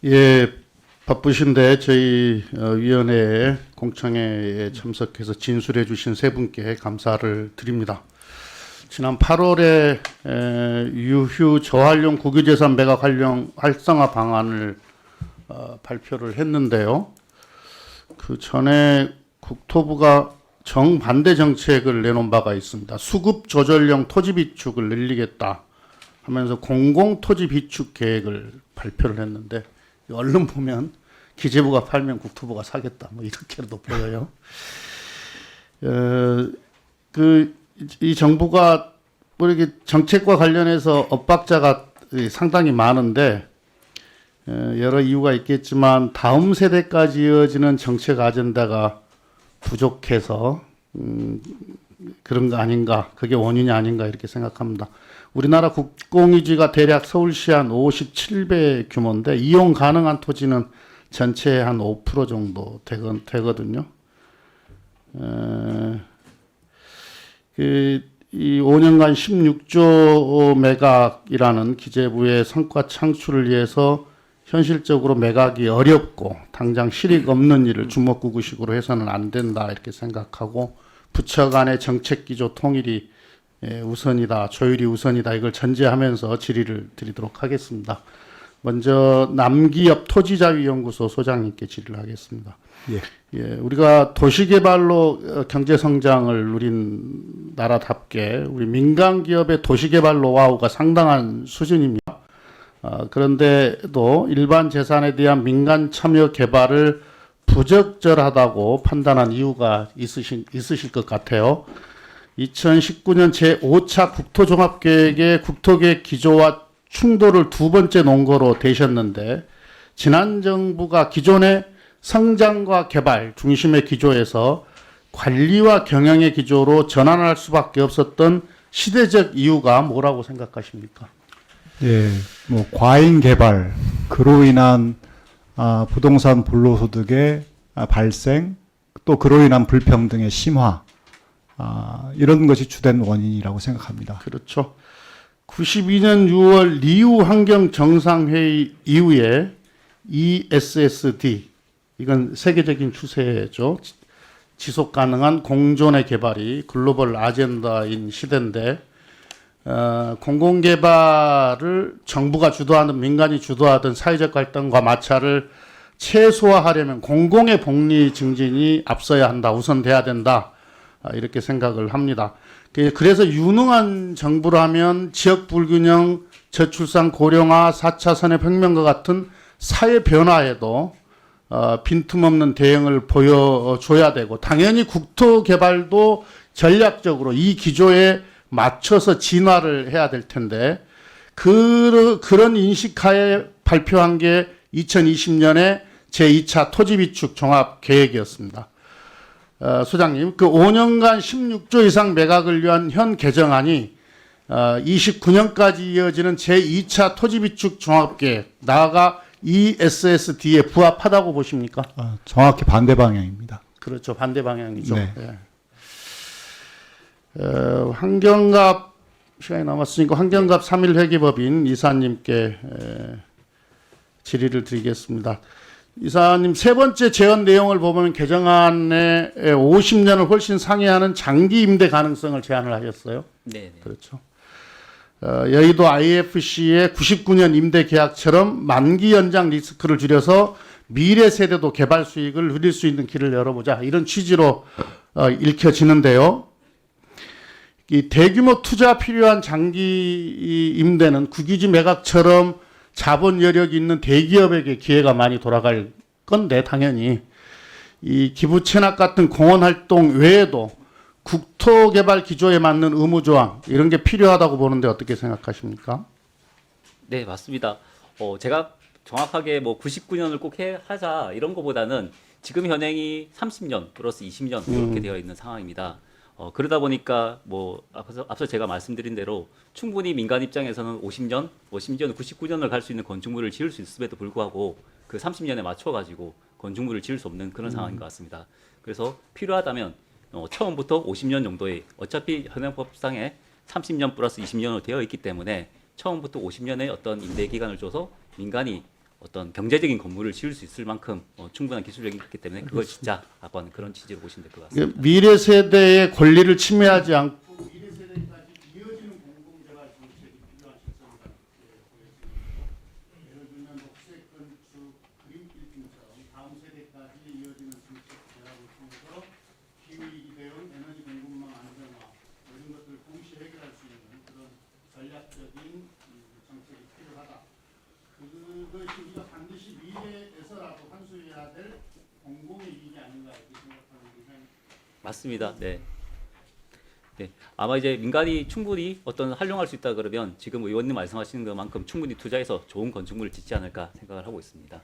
예, 바쁘신데 저희 위원회에 공청회에 참석해서 진술해 주신 세 분께 감사를 드립니다. 지난 8월에 유휴 저활용 국유재산 매각 활성화 방안을 발표를 했는데요. 그 전에 국토부가 정반대 정책을 내놓은 바가 있습니다. 수급 조절형 토지 비축을 늘리겠다 하면서 공공토지 비축 계획을 발표를 했는데 얼른 보면 기재부가 팔면 국토부가 사겠다 뭐 이렇게도 보여요. 이 정부가 뭐 이렇게 정책과 관련해서 엇박자가 상당히 많은데 여러 이유가 있겠지만 다음 세대까지 이어지는 정책 아젠다가 부족해서 그런 거 아닌가, 그게 원인이 아닌가 이렇게 생각합니다. 우리나라 국공유지가 대략 서울시 한 57배 규모인데 이용 가능한 토지는 전체의 한 5% 정도 되거든요. 이 5년간 16조 매각이라는 기재부의 성과 창출을 위해서 현실적으로 매각이 어렵고 당장 실익 없는 일을 주먹구구식으로 해서는 안 된다 이렇게 생각하고 부처 간의 정책 기조 통일이 우선이다, 조율이 우선이다 이걸 전제하면서 질의를 드리도록 하겠습니다. 먼저 남기업 토지자유연구소 소장님께 질의를 하겠습니다. 예, 우리가 도시개발로 경제성장을 누린 나라답게 우리 민간기업의 도시개발 노하우가 상당한 수준입니다. 그런데도 일반 재산에 대한 민간 참여 개발을 부적절하다고 판단한 이유가 있으실 것 같아요. 2019년 제5차 국토종합계획의 국토계획 기조와 충돌을 두 번째 논거로 되셨는데 지난 정부가 기존의 성장과 개발 중심의 기조에서 관리와 경영의 기조로 전환할 수밖에 없었던 시대적 이유가 뭐라고 생각하십니까? 예, 뭐 과잉 개발, 그로 인한 부동산 불로소득의 발생, 또 그로 인한 불평등의 심화, 이런 것이 주된 원인이라고 생각합니다. 그렇죠. 92년 6월 리우 환경 정상회의 이후에 ESSD, 이건 세계적인 추세죠. 지속 가능한 공존의 개발이 글로벌 아젠다인 시대인데 공공개발을 정부가 주도하든 민간이 주도하든 사회적 갈등과 마찰을 최소화하려면 공공의 복리 증진이 앞서야 한다, 우선돼야 된다 이렇게 생각을 합니다. 그래서 유능한 정부라면 지역 불균형, 저출산 고령화, 4차 산업혁명과 같은 사회 변화에도 빈틈없는 대응을 보여줘야 되고 당연히 국토개발도 전략적으로 이 기조에 맞춰서 진화를 해야 될 텐데 그런 인식하에 발표한 게 2020년에 제2차 토지비축 종합계획이었습니다. 소장님, 그 5년간 16조 이상 매각을 위한 현 개정안이 29년까지 이어지는 제2차 토지비축 종합계획, 나아가 ESSD에 부합하다고 보십니까? 정확히 반대 방향입니다. 그렇죠. 반대 방향이죠. 네. 예. 환경갑, 시간이 남았으니까 환경갑 3일 회계법인 이사님께 질의를 드리겠습니다. 이사님, 세 번째 제언 내용을 보면 개정안에 50년을 훨씬 상회하는 장기 임대 가능성을 제안을 하셨어요. 네. 그렇죠. 여의도 IFC의 99년 임대 계약처럼 만기 연장 리스크를 줄여서 미래 세대도 개발 수익을 누릴 수 있는 길을 열어보자. 이런 취지로 읽혀지는데요. 이 대규모 투자 필요한 장기 임대는 국유지 매각처럼 자본 여력이 있는 대기업에게 기회가 많이 돌아갈 건데 당연히 이 기부 체납 같은 공헌 활동 외에도 국토개발 기조에 맞는 의무 조항 이런 게 필요하다고 보는데 어떻게 생각하십니까? 네, 맞습니다. 제가 정확하게 뭐 99년을 꼭 하자 이런 거보다는 지금 현행이 30년 플러스 20년 이렇게 되어 있는 상황입니다. 그러다 보니까 뭐 앞서 제가 말씀드린 대로 충분히 민간 입장에서는 50년, 뭐 심지어는 99년을 갈 수 있는 건축물을 지을 수 있음에도 불구하고 그 30년에 맞춰가지고 건축물을 지을 수 없는 그런 상황인 것 같습니다. 그래서 필요하다면 처음부터 50년 정도의 어차피 현행법상에 30년 플러스 20년으로 되어 있기 때문에 처음부터 50년의 어떤 임대 기간을 줘서 민간이 어떤 경제적인 건물을 지을 수 있을 만큼 충분한 기술력이 있기 때문에 그걸 짓자라고 하는 그런 취지로 보시면 될 것 같습니다. 이게 미래 세대의 권리를 침해하지 않고 미래 세대까지 이어지는 공공재발 정책이 필요한 실정이다. 예를 들면 녹색 건축, 그린 빌딩처럼 다음 세대까지 이어지는 정책 제약을 통해서 기후위기 대응, 에너지 공급망 안정화 이런 것들을 동시에 해결할 수 있는 그런 전략적인 정책이 필요하다. 그것이 우리가 반드시 미래에서라도 환수해야 될 공공의 이익이 아닌가 이렇게 생각하는 게 맞습니다. 네. 네. 아마 이제 민간이 충분히 어떤 활용할 수 있다 그러면 지금 의원님 말씀하시는 것만큼 충분히 투자해서 좋은 건축물을 짓지 않을까 생각을 하고 있습니다.